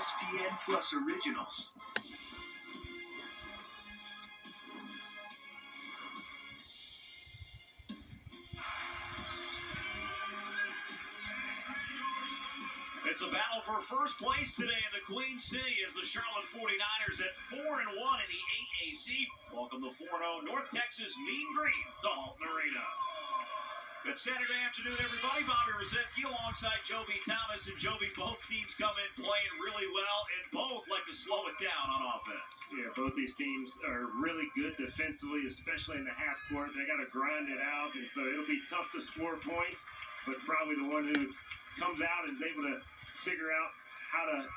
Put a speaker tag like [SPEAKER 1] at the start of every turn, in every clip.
[SPEAKER 1] ESPN Plus originals.
[SPEAKER 2] It's a battle for first place today in the Queen City as the Charlotte 49ers at 4-1 in the AAC welcome the 4-0 North Texas Mean Green to Halton Arena. Good Saturday afternoon, everybody. Bobby Rosetsky alongside Joby Thomas. And Joby, both teams come in playing really well, and both like to slow it down on offense.
[SPEAKER 3] Yeah, both these teams are really good defensively, especially in the half court. They got to grind it out, and so it'll be tough to score points, but probably the one who comes out and is able to figure out how to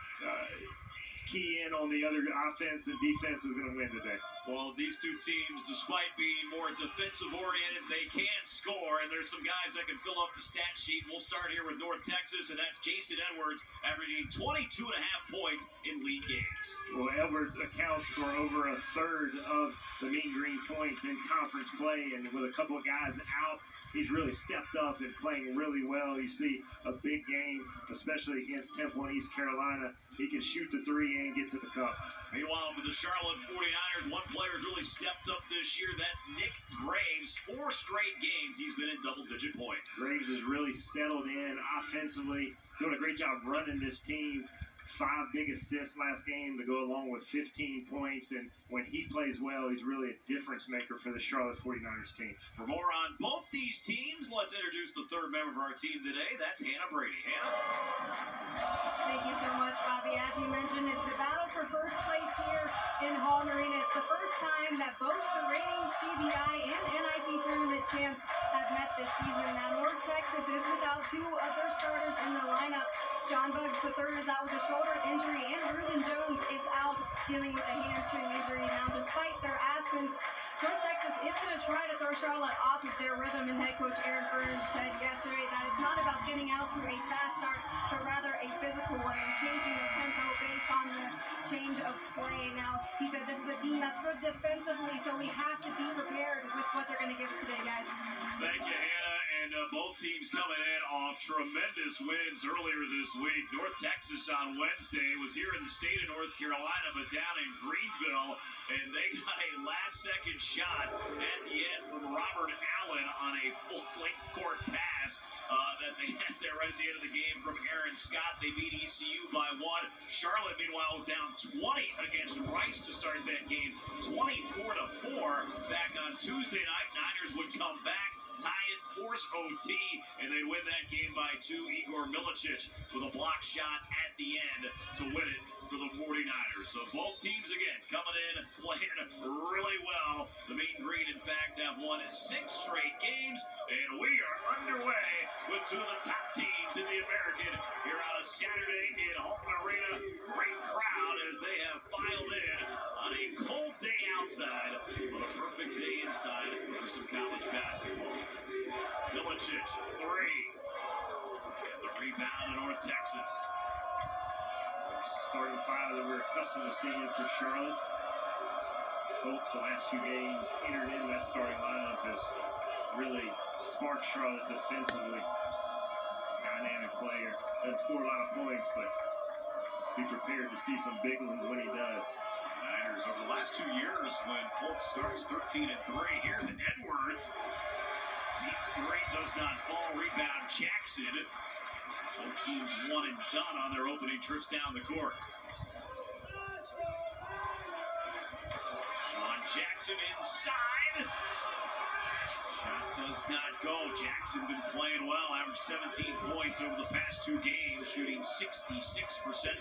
[SPEAKER 3] key in on the other offense and defense is going to win today.
[SPEAKER 2] Well, these two teams, despite being more defensive-oriented, they can score, and there's some guys that can fill up the stat sheet. We'll start here with North Texas, and that's Jason Edwards, averaging 22.5 points in league games.
[SPEAKER 3] Well, Edwards accounts for over a third of the Mean Green points in conference play, and with a couple of guys out, he's really stepped up and playing really well. You see a big game, especially against Temple and East Carolina. He can shoot the three and get to the cup.
[SPEAKER 2] Meanwhile, for the Charlotte 49ers, one player's really stepped up this year. That's Nick Graves. 4 straight games he's been in double-digit points.
[SPEAKER 3] Graves has really settled in offensively, doing a great job running this team. 5 big assists last game to go along with 15 points, and when he plays well, he's really a difference maker for the Charlotte 49ers team.
[SPEAKER 2] For more on both these teams, let's introduce the third member of our team today. That's Hannah Brady. Hannah?
[SPEAKER 4] Thank you so much, Bobby. As you mentioned, it's the battle for first place here in Halton Arena. It's the first time that both the reigning CBI and NIT tournament champs have met this season. Now, North Texas is without 2 of their starters in the lineup. John Buggs III is out with a shoulder injury, and Reuben Jones is out dealing with a hamstring injury. Now, despite their absence, North Texas is going to try to throw Charlotte off of their rhythm, and head coach Aaron Burns said yesterday that it's not about getting out to a fast start, but rather a physical one and changing the tempo based on the change of play. Now, he said this is a team that's good defensively, so we have to be prepared with what they're going to give us today, guys.
[SPEAKER 2] Thank you, Hannah. And both teams coming in off tremendous wins earlier this week. North Texas on Wednesday was here in the state of North Carolina, but down in Greenville, and they got a last-second shot at the end from Robert Allen on a full-length court pass that they had there right at the end of the game from Aaron Scott. They beat ECU by 1. Charlotte, meanwhile, was down 20 against Rice to start that game, 24-4. Back on Tuesday night, Niners would come back, tie it, force OT, and they'd win that game by 2. Igor Milicic with a block shot at the end to win it for the 49ers. So both teams, again, coming in, playing really well. The Mean Green, in fact, have won 6 straight games, and we are underway with 2 of the top teams in the American here on a Saturday in Halton Arena. Great crowd as they have filed in on a cold day outside, but a perfect day inside for some college basketball. Milicic, 3. The rebound to North Texas.
[SPEAKER 3] Starting 5 that we're accustomed to seeing for Charlotte. Folks, the last few games entered into that starting lineup has really sparked Charlotte defensively. Dynamic player. Doesn't score a lot of points, but be prepared to see some big ones when he does.
[SPEAKER 2] Niners over the last 2 years when Folks starts 13-3. Here's Edwards. Deep 3 does not fall. Rebound Jackson. Both teams 1 and done on their opening trips down the court. Sean Jackson inside. Shot does not go. Jackson been playing well. Averaged 17 points over the past 2 games, shooting 66%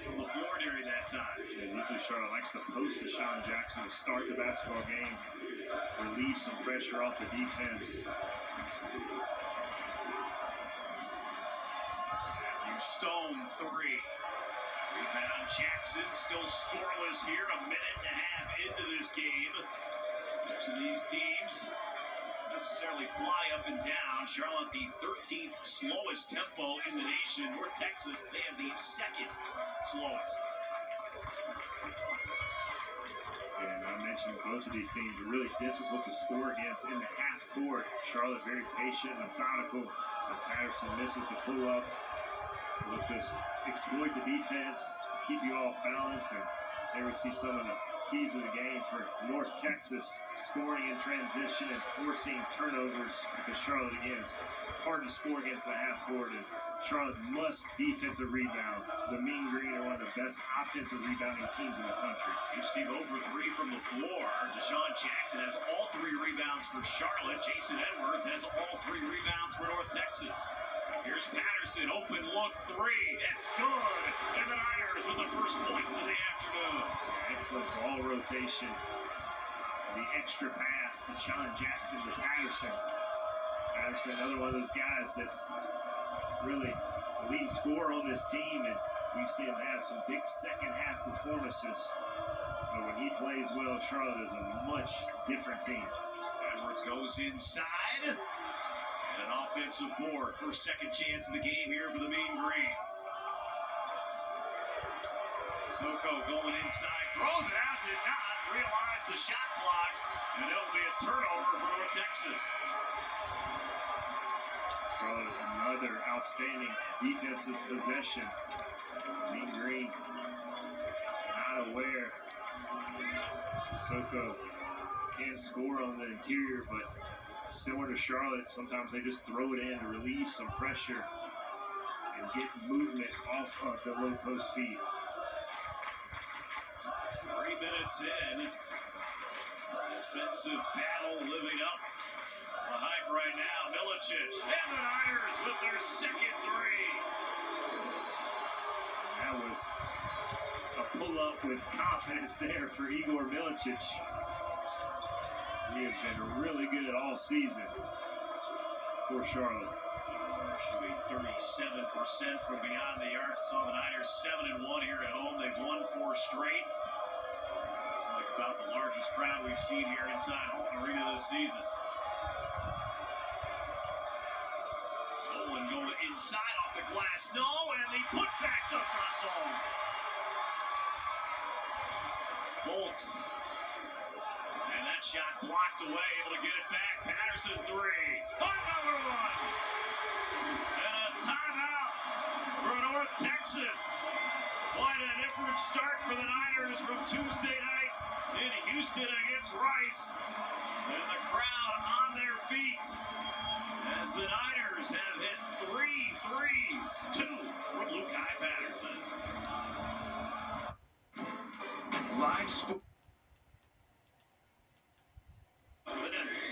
[SPEAKER 2] from the floor during that time.
[SPEAKER 3] Yeah, usually Charlotte likes to post to Sean Jackson to start the basketball game, relieve some pressure off the defense.
[SPEAKER 2] Stone 3. Rebound Jackson still scoreless here. A minute and a half into this game. Each of these teams necessarily fly up and down. Charlotte, the 13th slowest tempo in the nation. North Texas, they have the 2nd slowest.
[SPEAKER 3] And I mentioned both of these teams are really difficult to score against in the half court. Charlotte very patient, methodical as Patterson misses the pull-up. Look to exploit the defense, keep you off balance. And there we see some of the keys of the game for North Texas, scoring in transition and forcing turnovers, because Charlotte, again, is hard to score against the half court, and Charlotte must defensive rebound. The Mean Green are one of the best offensive rebounding teams in the country.
[SPEAKER 2] Each team 0 for 3 from the floor. Deshaun Jackson has all 3 rebounds for Charlotte. Jason Edwards has all 3 rebounds for North Texas. Here's Patterson, open look 3. It's good. And the Niners with the first points of the afternoon.
[SPEAKER 3] Excellent ball rotation. The extra pass, Deshaun Jackson to Patterson. Patterson, another one of those guys that's really the leading scorer on this team, and we've seen him have some big second half performances. But when he plays well, Charlotte is a much different team.
[SPEAKER 2] Edwards goes inside. And an offensive board. First, second chance of the game here for the Mean Green. Soko going inside, throws it out, did not realize the shot clock, and it'll be a turnover for North Texas.
[SPEAKER 3] Charlotte, another outstanding defensive possession. Mean Green not aware. Sissoko can't score on the interior, but similar to Charlotte, sometimes they just throw it in to relieve some pressure and get movement off of the low post feed.
[SPEAKER 2] 3 minutes in. Defensive battle living up to the hype right now. Milicic and the Niners with their second 3.
[SPEAKER 3] That was a pull-up with confidence there for Igor Milicic. He has been really good all season for Charlotte.
[SPEAKER 2] Shooting 37% from beyond the arc. Saw the Niners 7-1 here at home. They've won 4 straight. It's like about the largest crowd we've seen here inside Halton Arena this season. Nolan going inside off the glass. No, and the putback does not fall. Folks. And that shot blocked away, able to get it back. Patterson 3. Another one. And a timeout for North Texas. Quite a different start for the Niners from Tuesday night in Houston against Rice. And the crowd on their feet as the Niners have hit 3 threes. 2 from Lukai Patterson.
[SPEAKER 1] Live sport.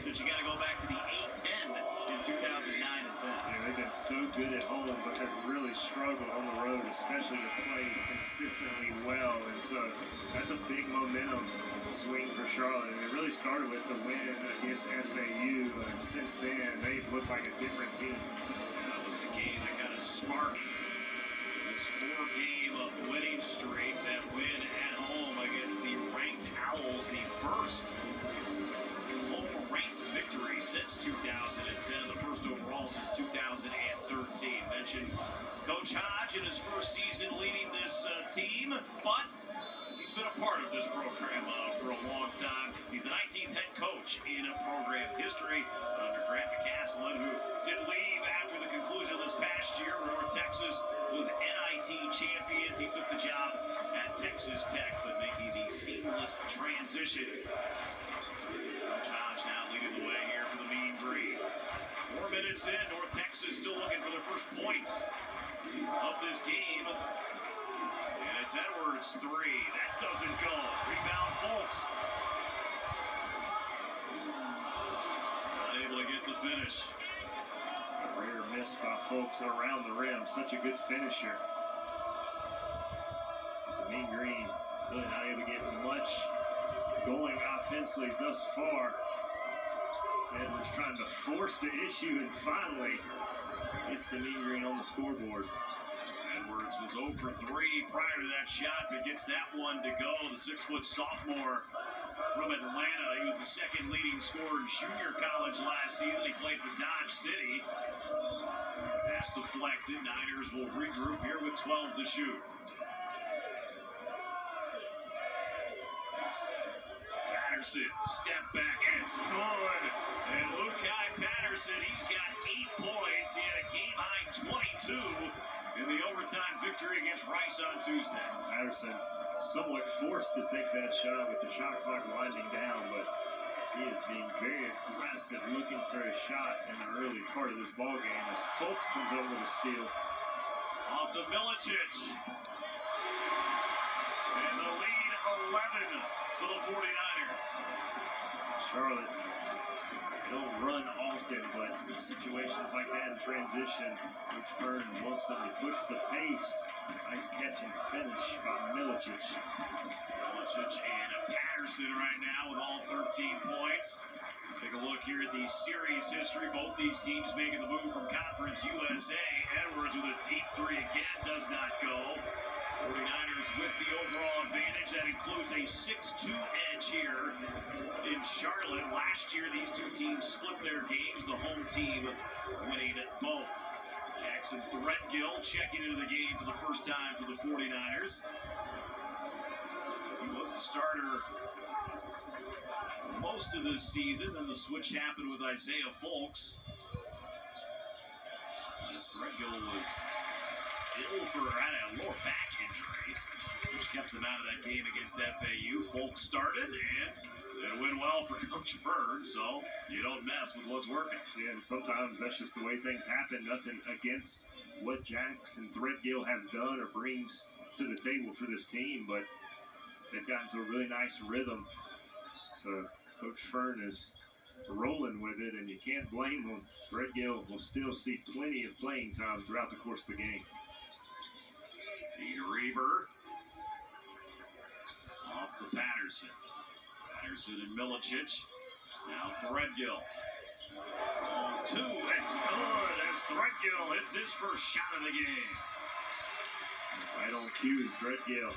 [SPEAKER 2] Since you got to go back to the A-10 in 2009 and 10.
[SPEAKER 3] Yeah, they've been so good at home, but they've really struggled on the road, especially to play consistently well. And so that's a big momentum swing for Charlotte. And it really started with the win against FAU, and since then they've looked like a different team.
[SPEAKER 2] That was the game that kind of sparked this 4-game winning streak. That win at home against the ranked Owls, the first home-ranked victory since 2010, the first overall since 2013. Mentioned Coach Hodge in his first season leading this team, but he's been a part of this program for a long time. He's the 19th head coach in program history under Grant McCaslin, who did leave after the conclusion of this past year where North Texas was NIT champions. He took the job at Texas Tech, but making the seamless transition. Coach Hodge now leading the way here for the Mean Green. 4 minutes in, North Texas still looking for their first points of this game. And it's Edwards 3. That doesn't go. Rebound, Folks. Not able to get the finish.
[SPEAKER 3] A rare miss by Folks around the rim. Such a good finisher. The Mean Green really not able to get much going offensively thus far. Edwards trying to force the issue, and finally it's the Mean Green on the scoreboard.
[SPEAKER 2] Edwards was 0 for 3 prior to that shot, but gets that one to go. The 6-foot sophomore from Atlanta. He was the second leading scorer in junior college last season. He played for Dodge City. Pass deflected. Niners will regroup here with 12 to shoot. Patterson, step back, it's good. And Lukai Patterson, he's got 8 points. He had a game-high 22 in the overtime victory against Rice on Tuesday.
[SPEAKER 3] Patterson somewhat forced to take that shot with the shot clock winding down, but he is being very aggressive, looking for a shot in the early part of this ball game as Fulks comes over the steal.
[SPEAKER 2] Off to Milicic. And the lead 11 for the 49ers.
[SPEAKER 3] Charlotte don't run often, but in situations like that in transition, Coach Fern wants them to push the pace. Nice catch and finish by Milicic.
[SPEAKER 2] Milicic and Patterson right now with all 13 points. Take a look here at the series history. Both these teams making the move from Conference USA. Edwards with a deep three again does not go. 49ers with the overall advantage. That includes a 6-2 edge here in Charlotte. Last year, these two teams split their games. The home team winning both. Jackson Threadgill checking into the game for the first time for the 49ers. He was the starter most of this season. Then the switch happened with Isaiah Fulks. As Threadgill was ill for a lower back injury, which kept him out of that game against FAU. Fulks started, and it went well for Coach Fern, so you don't mess with what's working.
[SPEAKER 3] Yeah, and sometimes that's just the way things happen. Nothing against what Jackson Threadgill has done or brings to the table for this team, but they've gotten to a really nice rhythm. So Coach Fern is rolling with it, and you can't blame him. Threadgill will still see plenty of playing time throughout the course of the game.
[SPEAKER 2] Peter Reber. Off to Patterson. Patterson and Milicic. Now Threadgill. Oh, two. It's good as Threadgill hits his first shot of the game.
[SPEAKER 3] Right on cue, Threadgill.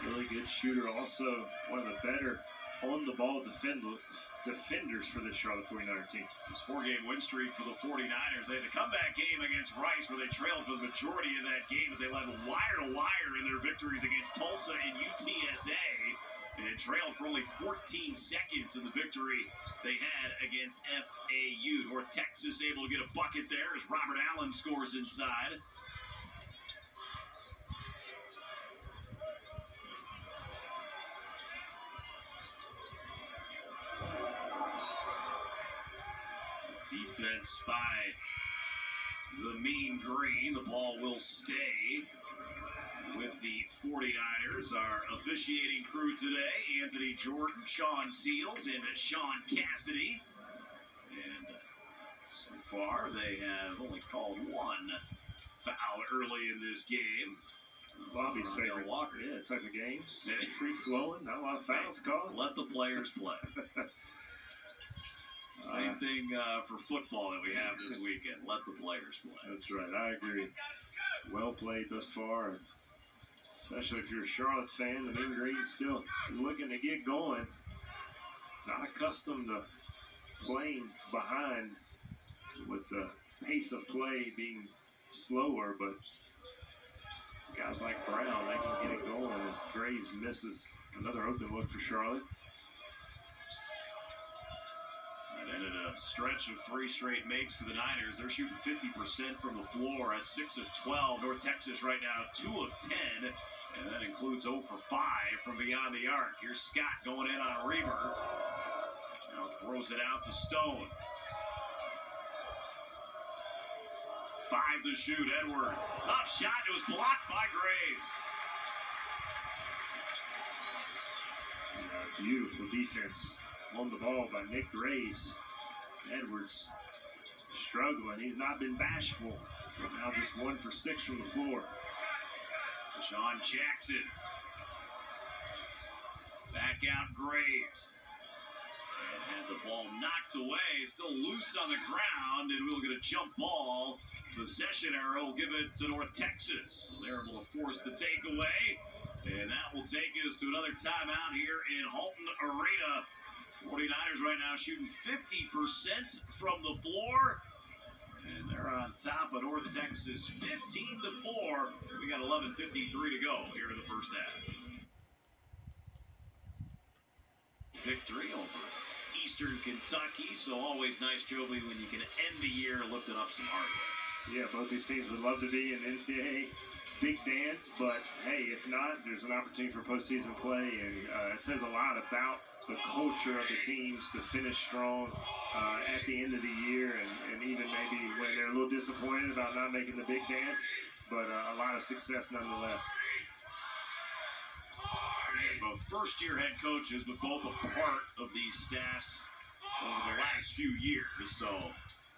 [SPEAKER 3] Really good shooter. Also one of the better on-the-ball defenders for this Charlotte 49er team.
[SPEAKER 2] This four-game win streak for the 49ers. They had a comeback game against Rice where they trailed for the majority of that game, but they led wire-to-wire in their victories against Tulsa and UTSA. And trailed for only 14 seconds in the victory they had against FAU. North Texas able to get a bucket there as Robert Allen scores inside. Defense by the Mean Green. The ball will stay with the 49ers. Our officiating crew today, Anthony Jordan, Sean Seals, and Sean Cassidy. And so far, they have only called one foul early in this game.
[SPEAKER 3] Bobby's favorite
[SPEAKER 2] Walker.
[SPEAKER 3] Yeah, type of games. Free-flowing, not a lot of fouls called.
[SPEAKER 2] Let the players play. Same thing for football that we have this weekend. Let the players play.
[SPEAKER 3] That's right. I agree. Well played thus far. Especially if you're a Charlotte fan, the Mean Green's still looking to get going. Not accustomed to playing behind with the pace of play being slower, but guys like Brown, they can get it going as Graves misses another open look for Charlotte.
[SPEAKER 2] Ended a stretch of 3 straight makes for the Niners. They're shooting 50% from the floor at 6 of 12. North Texas right now 2 of 10, and that includes 0 for 5 from beyond the arc. Here's Scott going in on Reber. Now throws it out to Stone. 5 to shoot, Edwards. Tough shot, it was blocked by Graves.
[SPEAKER 3] Beautiful defense on the ball by Nick Graves. Edwards struggling. He's not been bashful. Right now just 1 for 6 from the floor.
[SPEAKER 2] Sean Jackson. Back out Graves. And had the ball knocked away. Still loose on the ground. And we'll get a jump ball. Possession arrow will give it to North Texas. They're able to force the takeaway. And that will take us to another timeout here in Halton Arena. 49ers right now shooting 50% from the floor. And they're on top of North Texas 15-4. We got 11:53 to go here in the first half. Victory over Eastern Kentucky. So always nice, Joby, when you can end the year lifting up some hardware.
[SPEAKER 3] Yeah, both these teams would love to be in NCAA Big Dance, but hey, if not, there's an opportunity for postseason play, and it says a lot about the culture of the teams to finish strong at the end of the year, and even maybe when they're a little disappointed about not making the Big Dance, but a lot of success nonetheless.
[SPEAKER 2] And both first-year head coaches, but both a part of these staffs over the last few years, so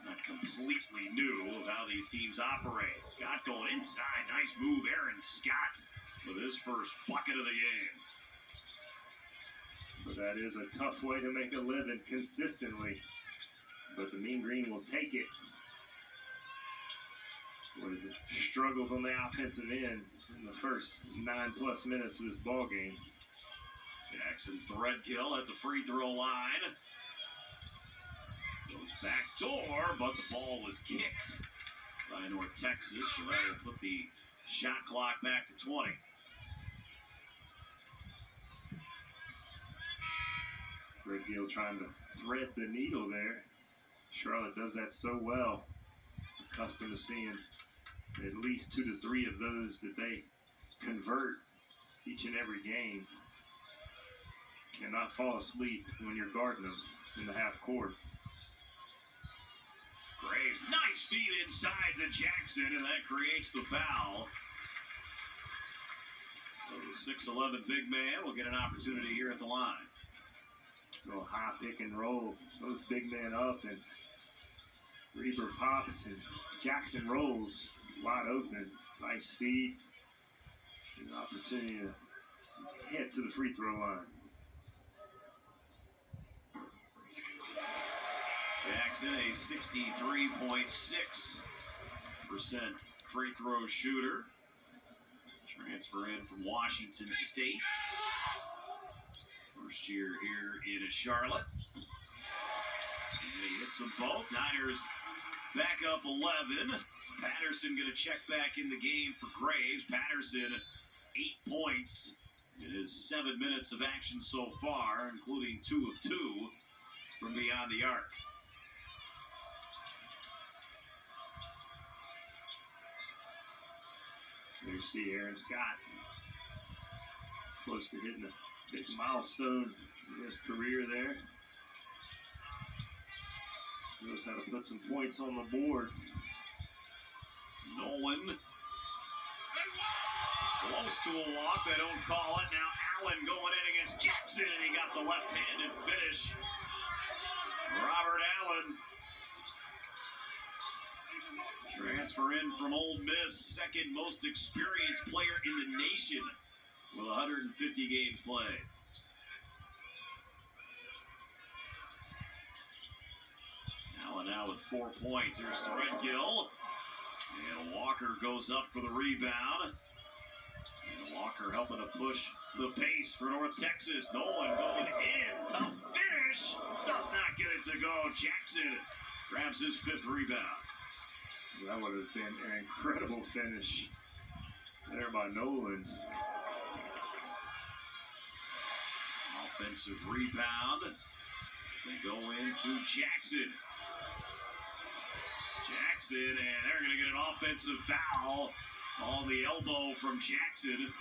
[SPEAKER 2] not completely new of how these teams operate. Scott going inside. Nice move, Aaron Scott, with his first bucket of the game.
[SPEAKER 3] But that is a tough way to make a living consistently. But the Mean Green will take it. What is it? Struggles on the offensive end in the first 9+ minutes of this ball game.
[SPEAKER 2] Jackson Threadgill at the free throw line. Goes back door, but the ball was kicked by North Texas, so that will put the shot clock back to 20.
[SPEAKER 3] Threadgill trying to thread the needle there. Charlotte does that so well. Accustomed to seeing at least 2 to 3 of those that they convert each and every game. Cannot fall asleep when you're guarding them in the half court.
[SPEAKER 2] Graves, nice feed inside to Jackson, and that creates the foul. So the 6'11" big man will get an opportunity here at the line.
[SPEAKER 3] Little high pick and roll. Both big men up, and Reber pops and Jackson rolls wide open. Nice feed. An opportunity to head to the free throw line.
[SPEAKER 2] Jackson, a 63.6% free throw shooter. Transfer in from Washington State. First year here in Charlotte. And he hits them both. Niners back up 11. Patterson going to check back in the game for Graves. Patterson, 8 points in his 7 minutes of action so far, including 2 of 2 from beyond the arc.
[SPEAKER 3] So you see Aaron Scott close to hitting a big milestone in his career there. Knows how to put some points on the board.
[SPEAKER 2] Nolan close to a walk. They don't call it. Now Allen going in against Jackson, and he got the left-handed finish. Robert Allen. Transfer in from Ole Miss, second most experienced player in the nation with 150 games played. Allen now with 4 points. Here's Threadgill. And Walker goes up for the rebound. And Walker helping to push the pace for North Texas. Nolan going in. Tough finish. Does not get it to go. Jackson grabs his 5th rebound.
[SPEAKER 3] That would have been an incredible finish there by Nolan.
[SPEAKER 2] Offensive rebound as they go into Jackson. Jackson, and they're going to get an offensive foul on the elbow from Jackson.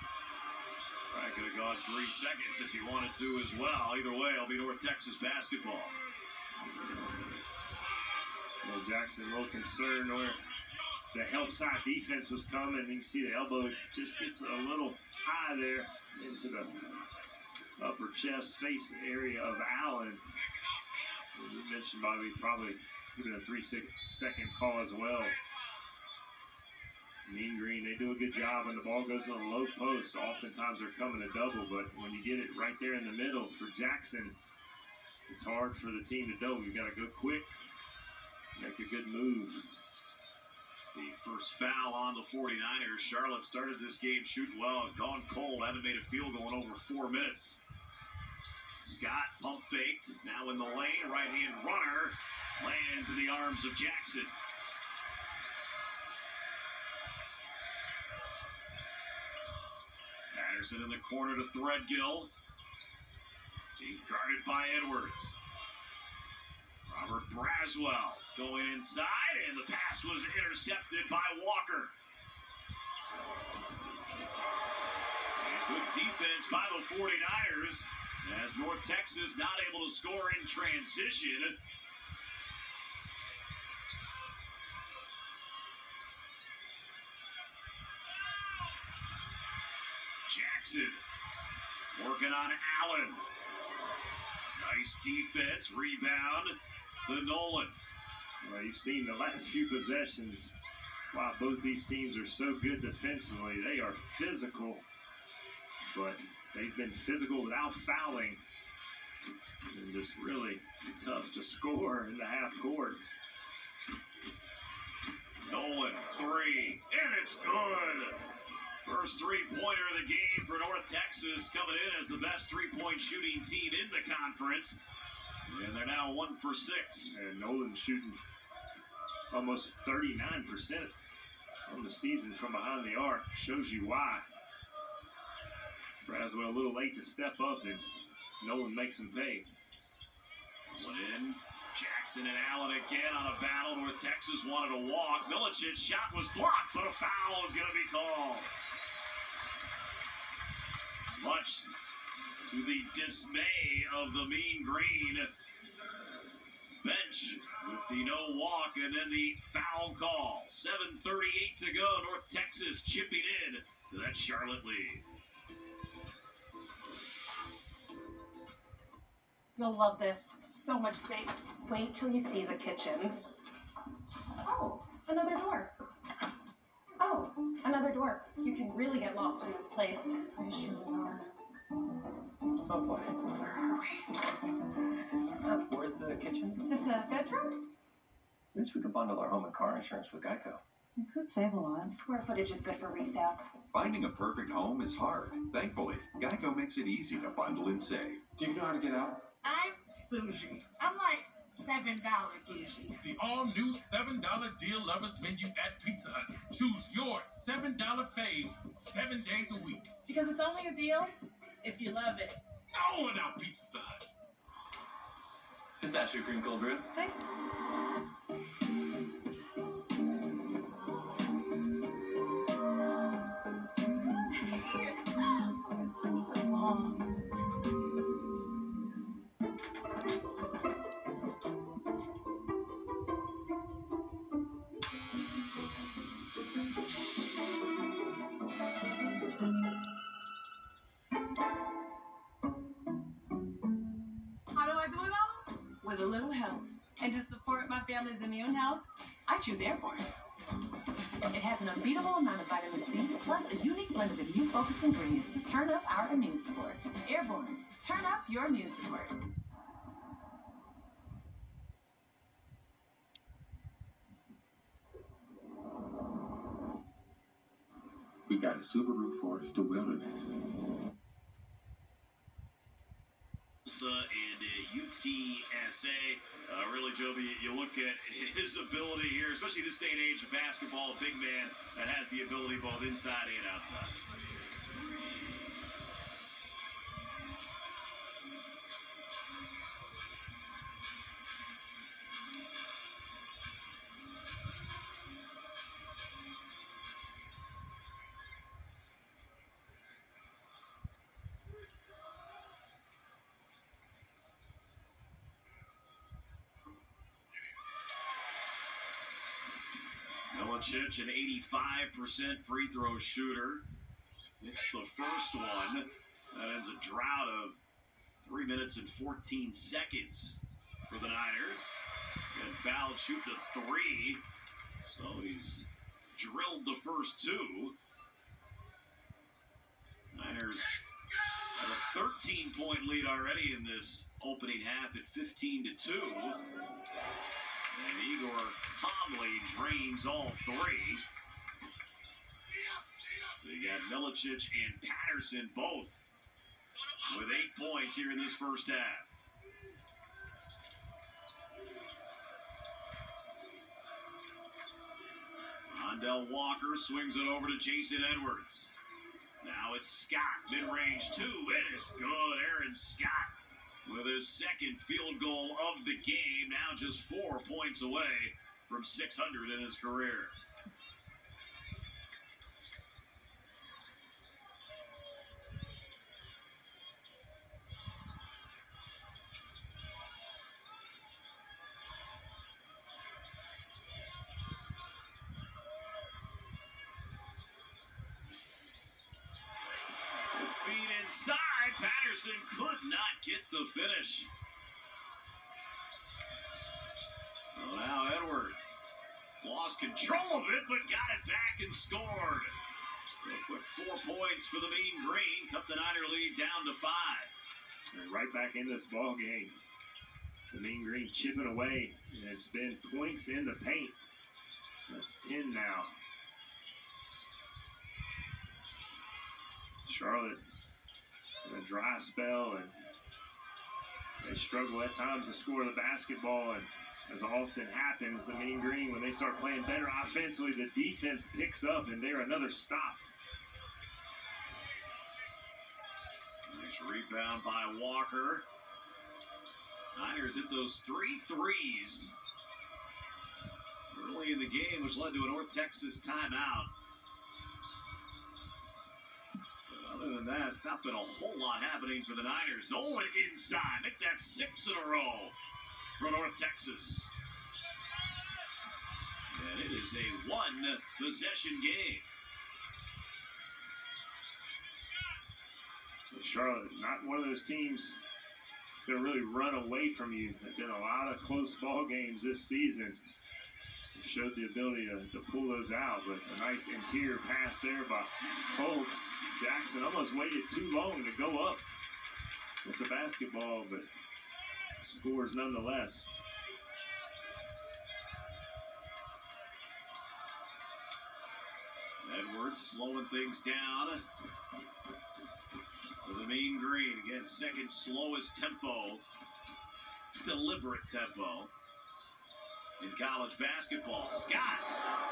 [SPEAKER 2] Probably could have gone 3 seconds if he wanted to as well. Either way, it'll be North Texas basketball.
[SPEAKER 3] Well, Jackson a little concerned where the help side defense was coming. You can see the elbow just gets a little high there into the upper chest face area of Allen. As you mentioned, Bobby, probably given a 3-second call as well. Mean Green, they do a good job when the ball goes on a low post. Oftentimes they're coming to double, but when you get it right there in the middle for Jackson, it's hard for the team to double. You got to go quick, make a good move.
[SPEAKER 2] The first foul on the 49ers. Charlotte started this game shooting well and gone cold. Haven't made a field goal in over 4 minutes. Scott pump faked. Now in the lane. Right-hand runner lands in the arms of Jackson. Patterson in the corner to Threadgill. Being guarded by Edwards. Robert Braswell going inside, and the pass was intercepted by Walker. And good defense by the 49ers as North Texas not able to score in transition. Jackson working on Allen. Nice defense, rebound to Nolan.
[SPEAKER 3] Well, you've seen the last few possessions. Wow, both these teams are so good defensively. They are physical, but they've been physical without fouling. And just really tough to score in the half court.
[SPEAKER 2] Nolan, three, and it's good. First three-pointer of the game for North Texas, coming in as the best three-point shooting team in the conference. And they're now 1 for 6.
[SPEAKER 3] And Nolan shooting almost 39% on the season from behind the arc. Shows you why. Braswell a little late to step up, and Nolan makes him pay.
[SPEAKER 2] One in. Jackson and Allen again on a battle. North Texas wanted to walk. Milicic's shot was blocked, but a foul is going to be called. Much to the dismay of the Mean Green bench with the no walk and then the foul call. 7:38 to go. North Texas chipping in to that Charlotte lead.
[SPEAKER 5] You'll love this. So much space. Wait till you see the kitchen. Oh, another door. Oh, another door. You can really get lost in this place. I surely are.
[SPEAKER 6] Oh boy. Where are we?
[SPEAKER 5] Oh.
[SPEAKER 6] Where's the kitchen?
[SPEAKER 5] Is this a bedroom?
[SPEAKER 6] At least we could bundle our home and car insurance with Geico.
[SPEAKER 5] You could save a lot. Square footage is good for resale.
[SPEAKER 1] Finding a perfect home is hard. Thankfully, Geico makes it easy to bundle and save.
[SPEAKER 7] Do you know how to get out?
[SPEAKER 8] I'm bougie. I'm like $7 bougie.
[SPEAKER 9] The all-new $7 deal lovers menu at Pizza Hut. Choose your $7 faves 7 days a week.
[SPEAKER 8] Because it's only a deal if you love it.
[SPEAKER 9] No one outbeats the Hut.
[SPEAKER 6] Pistachio cream cold brew.
[SPEAKER 5] Thanks. It's been so long.
[SPEAKER 10] How do I do it all? With a little help. And to support my family's immune health, I choose Airborne. It has an unbeatable amount of vitamin C, plus a unique blend of immune-focused ingredients to turn up our immune support. Airborne. Turn up your immune support.
[SPEAKER 7] We got a Subaru Forester Wilderness.
[SPEAKER 2] And UTSA, really, Joby, you look at his ability here, especially this day and age of basketball, a big man that has the ability both inside and outside. Milicic, an 85% free throw shooter. It's the first one. That ends a drought of 3 minutes and 14 seconds for the Niners. And fouled shooting a three. So he's drilled the first two. Niners have a 13-point lead already in this opening half at 15-2. And Igor calmly drains all three. So you got Milicic and Patterson both with 8 points here in this first half. Rondell Walker swings it over to Jason Edwards. Now it's Scott, mid-range two, and it's good. Aaron Scott with his second field goal of the game, now just 4 points away from 600 in his career. Feet inside, Patterson could not get the finish. Well, now Edwards lost control of it, but got it back and scored. Real quick 4 points for the Mean Green, cut the Niner lead down to 5.
[SPEAKER 3] And right back in this ball game. The Mean Green chipping away, and it's been points in the paint. That's 10 now. Charlotte in a dry spell, and they struggle at times to score the basketball, and as often happens, the Mean Green, when they start playing better offensively, the defense picks up, and they're another stop.
[SPEAKER 2] Nice rebound by Walker. Niners hit those 3 threes early in the game, which led to a North Texas timeout. Other than that, it's not been a whole lot happening for the Niners. Nolan inside. Make that 6 in a row for North Texas. And it is a 1-possession game.
[SPEAKER 3] Charlotte, not one of those teams that's going to really run away from you. There've been a lot of close ball games this season. They showed the ability to pull those out, but a nice interior pass there by Folks. Jackson almost waited too long to go up with the basketball, but scores nonetheless.
[SPEAKER 2] Edwards slowing things down for the Mean Green. Again, second slowest tempo, deliberate tempo in college basketball. Scott,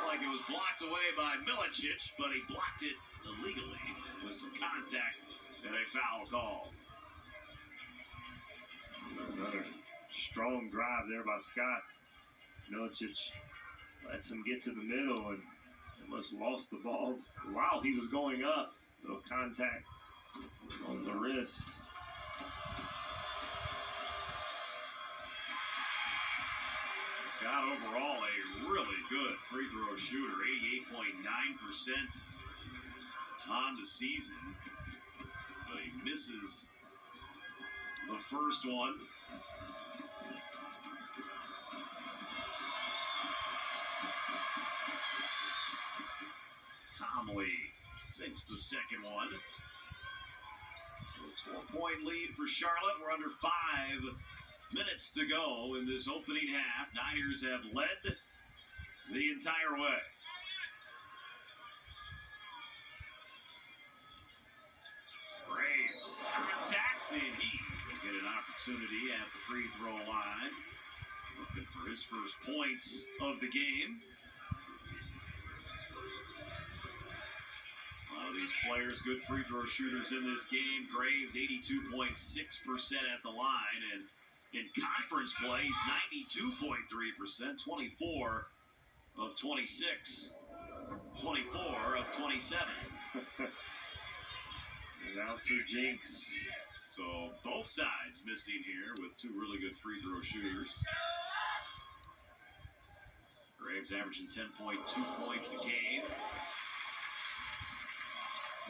[SPEAKER 2] like it was blocked away by Milicic, but he blocked it illegally with some contact and a foul call.
[SPEAKER 3] Another strong drive there by Scott. Milicic lets him get to the middle and almost lost the ball while he was going up. Little contact on the wrist.
[SPEAKER 2] Scott overall a really good free throw shooter, 88.9% on the season, but he misses the first one. Conley sinks the second one. So 4-point lead for Charlotte. We're under 5 minutes to go in this opening half. Niners have led the entire way. Graves contact, and he will get an opportunity at the free throw line. Looking for his first points of the game. A lot of these players, good free throw shooters in this game. Graves, 82.6% at the line, and in conference play, he's 92.3%, 24 of 26, 24 of 27.
[SPEAKER 3] Announcer jinx.
[SPEAKER 2] So both sides missing here with 2 really good free throw shooters. Graves averaging 10.2 points a game.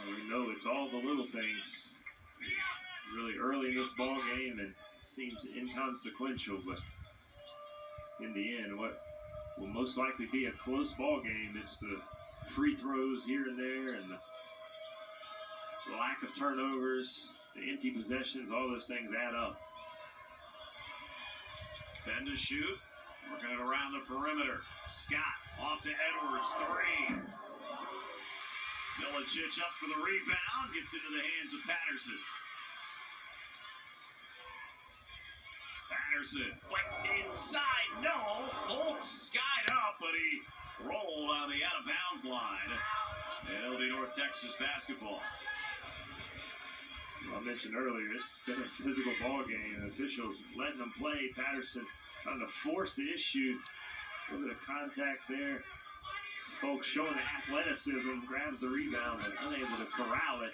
[SPEAKER 3] And we know it's all the little things. Really early in this ball game, and it seems inconsequential, but in the end, what will most likely be a close ball game, it's the free throws here and there, and the lack of turnovers, the empty possessions, all those things add up.
[SPEAKER 2] 10 to shoot, working it around the perimeter. Scott off to Edwards, 3. Milicic up for the rebound, gets into the hands of Patterson. Patterson, fighting inside, no. Folks skied up, but he rolled on the out-of-bounds line. And it'll be North Texas basketball.
[SPEAKER 3] I mentioned earlier, it's been a physical ball game, and officials letting them play. Patterson trying to force the issue. A little bit of contact there. Folks showing the athleticism, grabs the rebound, and unable to corral it.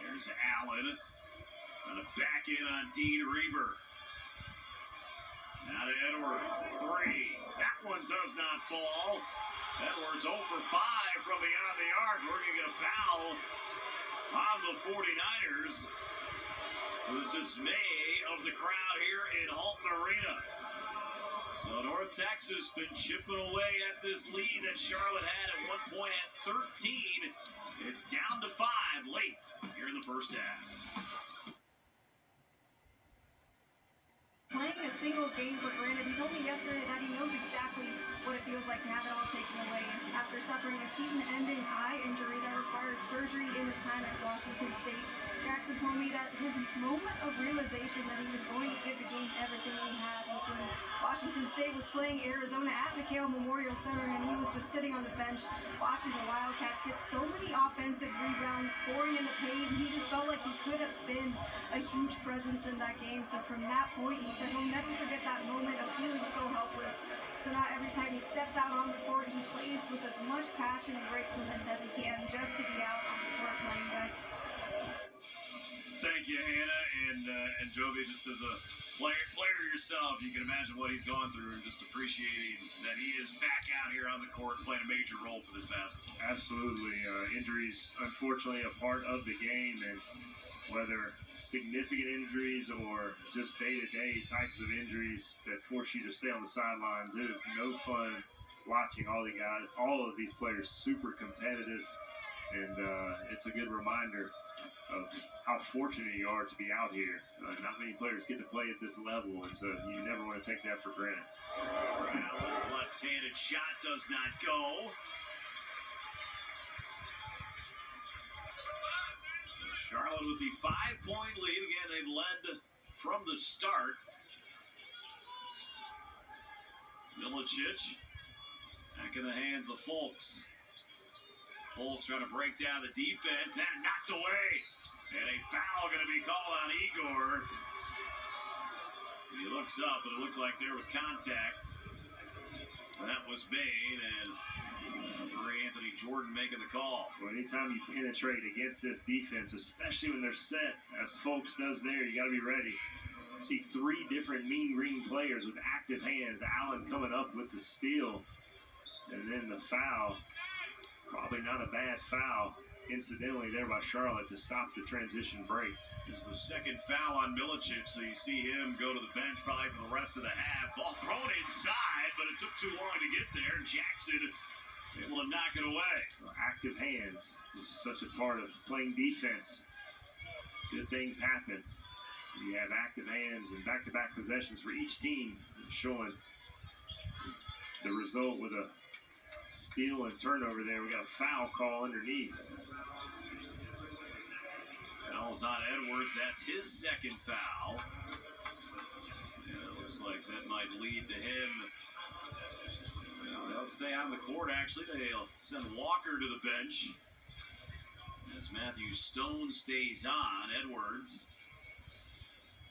[SPEAKER 2] There's Allen. Trying to back in on Dean Reber. Now to Edwards. 3. That one does not fall. Edwards 0 for 5 from beyond the arc. We're going to get a foul on the 49ers. To the dismay of the crowd here in Halton Arena. So North Texas been chipping away at this lead that Charlotte had at one point at 13. It's down to 5 late here in the first half.
[SPEAKER 4] Playing a single game for granted. He told me yesterday that he knows exactly what it feels like to have it all taken away. After suffering a season-ending eye injury that required surgery in his time at Washington State, Jackson told me that his moment of realization that he was going to give the game everything he had was when Washington State was playing Arizona at McHale Memorial Center, and he was just sitting on the bench watching the Wildcats get so many offensive rebounds, scoring in the paint, and he just felt like he could have been a huge presence in that game. So from that point, he said he'll never forget that moment of feeling so helpless. So now every time he steps out on the court, he plays with as much passion and gratefulness as he can just to be out on the court playing, guys.
[SPEAKER 2] Thank you, Hannah. And Jovi, just as a player yourself, you can imagine what he's gone through and just appreciating that he is back out here on the court playing a major role for this basketball.
[SPEAKER 3] Absolutely. Injuries, unfortunately, a part of the game, and whether significant injuries or just day-to-day types of injuries that force you to stay on the sidelines, it is no fun watching all of these players super competitive, and it's a good reminder of how fortunate you are to be out here. Not many players get to play at this level, and so you never want to take that for granted.
[SPEAKER 2] Allen's left-handed shot does not go. So Charlotte with the 5-point lead. Again, they've led from the start. Milicic back in the hands of Fulks. Fulks trying to break down the defense. That knocked away. And a foul going to be called on Igor. He looks up, and it looked like there was contact. That was made, and Anthony Jordan making the call.
[SPEAKER 3] Well, anytime you penetrate against this defense, especially when they're set, as Fulks does there, you got to be ready. See 3 different mean green players with active hands. Allen coming up with the steal, and then the foul. Probably not a bad foul, incidentally, there by Charlotte to stop the transition break.
[SPEAKER 2] It's the second foul on Milicic, so you see him go to the bench probably for the rest of the half. Ball thrown inside, but it took too long to get there. Jackson able to knock it away.
[SPEAKER 3] Well, active hands is such a part of playing defense. Good things happen. You have active hands and back-to-back possessions for each team, showing the result with a steal and turnover there. We got a foul call underneath.
[SPEAKER 2] Foul's on Edwards. That's his second foul. Yeah, it looks like that might lead to him. Well, they'll stay on the court, actually. They'll send Walker to the bench as Matthew Stone stays on. Edwards,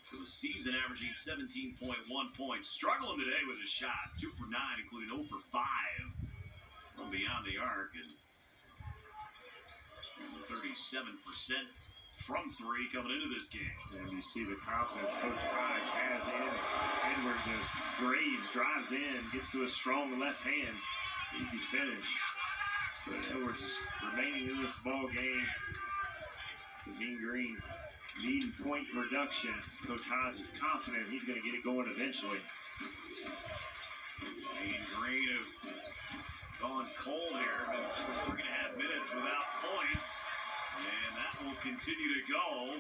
[SPEAKER 2] for the season, averaging 17.1 points. Struggling today with his shot. 2 for 9, including 0 for 5. From beyond the arc, and 37% from 3 coming into this game.
[SPEAKER 3] And you see the confidence Coach Hodge has in Edwards as Graves drives in, gets to a strong left hand. Easy finish. But Edwards is remaining in this ball game. The Mean Green needing point production. Coach Hodge is confident he's going to get it going eventually.
[SPEAKER 2] Mean Green have gone cold here, been 3.5 minutes without points, and that will continue to go.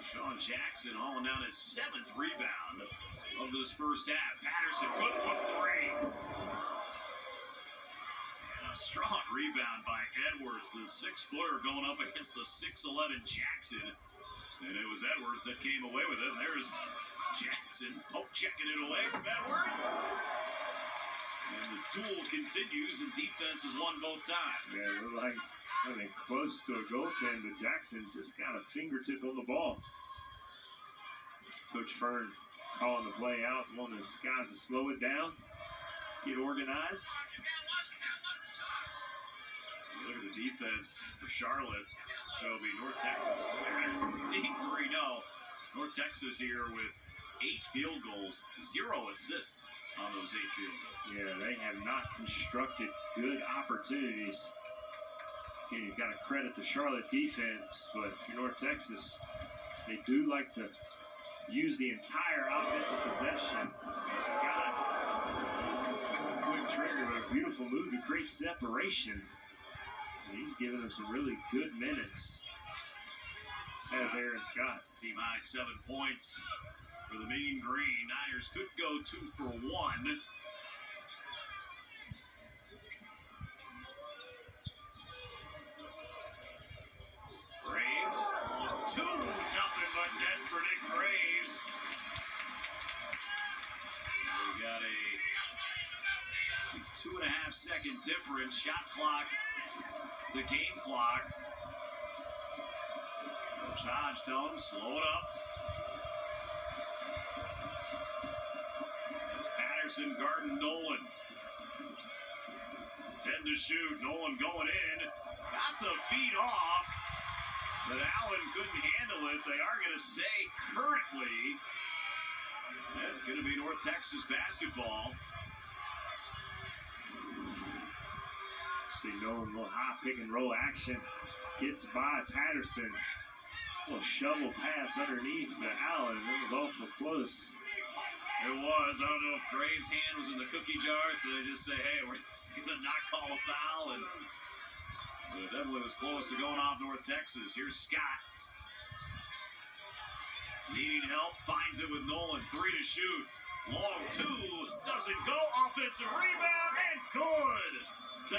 [SPEAKER 2] Sean Jackson hauling down his 7th rebound of this first half. Patterson, good look 3. And a strong rebound by Edwards, the 6-footer going up against the 6'11 Jackson. And it was Edwards that came away with it. And there's Jackson checking it away from Edwards. And the duel continues, and defense has won both times.
[SPEAKER 3] Yeah, looked like coming close to a goaltend, but Jackson just got a fingertip on the ball. Coach Fern calling the play out, wanting his guys to slow it down, get organized.
[SPEAKER 2] Look at the defense for Charlotte. Toby, North Texas, Patterson, deep 3-0. North Texas here with 8 field goals, 0 assists on those 8 field goals.
[SPEAKER 3] Yeah, they have not constructed good opportunities. Again, you've got to credit the Charlotte defense, but for North Texas, they do like to use the entire offensive possession. And Scott, quick trigger, but a beautiful move to create separation. And he's giving them some really good minutes. Says Aaron Scott.
[SPEAKER 2] Team high 7 points for the Mean Green. Niners could go 2 for 1. Graves, 2, nothing but net for Nick Graves. We got a 2.5 second difference. Shot clock to game clock. Coach Hodge telling him, slow it up. It's Patterson guarding Nolan. 10 to shoot. Nolan going in. Got the feet off. But Allen couldn't handle it. They are going to say currently it's going to be North Texas basketball.
[SPEAKER 3] See Nolan, little high pick and roll action. Gets by Patterson. Little shovel pass underneath to Allen. It was awful close.
[SPEAKER 2] It was. I don't know if Graves' hand was in the cookie jar, so they just say, hey, we're just going to not call a foul. But it definitely was close to going off North Texas. Here's Scott. Needing help, finds it with Nolan. 3 to shoot. Long 2, doesn't go. Offensive rebound, and good to